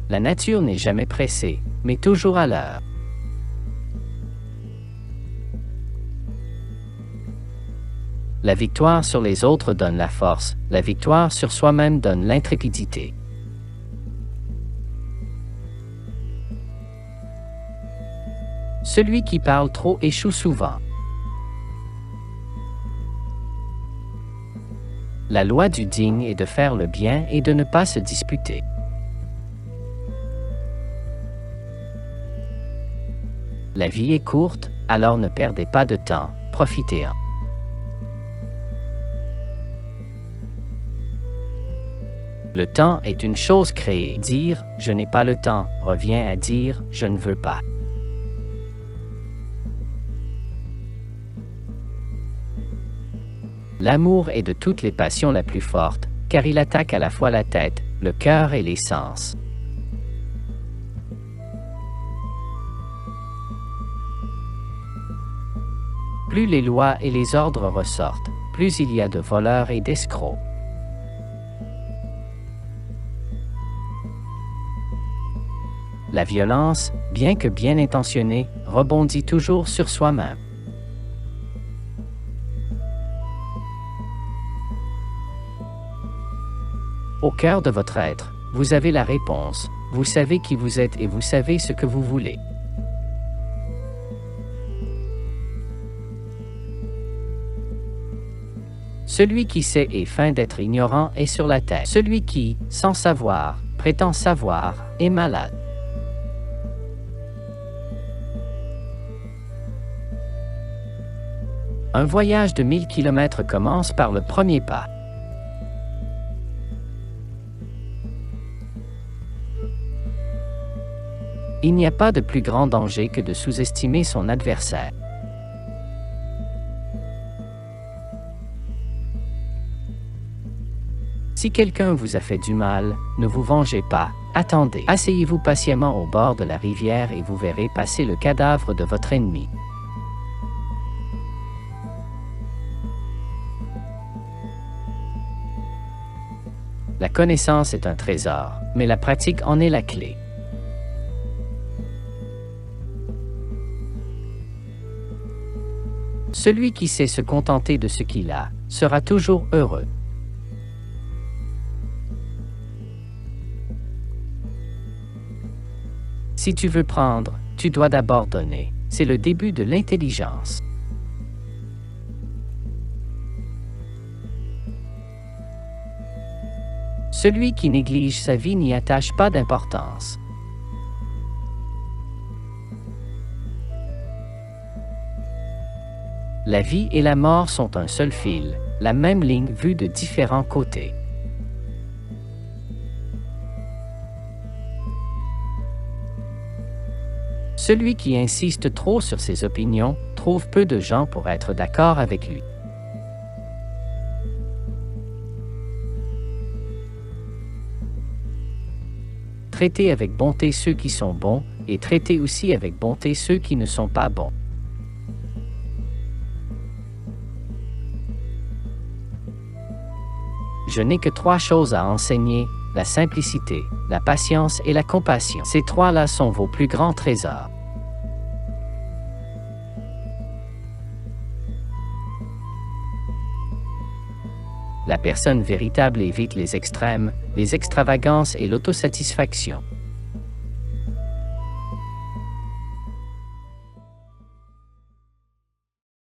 La nature n'est jamais pressée, mais toujours à l'heure. La victoire sur les autres donne la force, la victoire sur soi-même donne l'intrépidité. Celui qui parle trop échoue souvent. La loi du digne est de faire le bien et de ne pas se disputer. La vie est courte, alors ne perdez pas de temps, profitez-en. Le temps est une chose créée. Dire « je n'ai pas le temps » revient à dire « je ne veux pas ». L'amour est de toutes les passions la plus forte, car il attaque à la fois la tête, le cœur et les sens. Plus les lois et les ordres ressortent, plus il y a de voleurs et d'escrocs. La violence, bien que bien intentionnée, rebondit toujours sur soi-même. Au cœur de votre être, vous avez la réponse. Vous savez qui vous êtes et vous savez ce que vous voulez. Celui qui sait et feint d'être ignorant est sur la terre. Celui qui, sans savoir, prétend savoir, est malade. Un voyage de 1000 km commence par le premier pas. Il n'y a pas de plus grand danger que de sous-estimer son adversaire. Si quelqu'un vous a fait du mal, ne vous vengez pas, attendez. Asseyez-vous patiemment au bord de la rivière et vous verrez passer le cadavre de votre ennemi. La connaissance est un trésor, mais la pratique en est la clé. Celui qui sait se contenter de ce qu'il a, sera toujours heureux. Si tu veux prendre, tu dois d'abord donner. C'est le début de l'intelligence. Celui qui néglige sa vie n'y attache pas d'importance. La vie et la mort sont un seul fil, la même ligne vue de différents côtés. Celui qui insiste trop sur ses opinions trouve peu de gens pour être d'accord avec lui. Traitez avec bonté ceux qui sont bons, et traitez aussi avec bonté ceux qui ne sont pas bons. Je n'ai que 3 choses à enseigner, la simplicité, la patience et la compassion. Ces 3-là sont vos plus grands trésors. La personne véritable évite les extrêmes, les extravagances et l'autosatisfaction.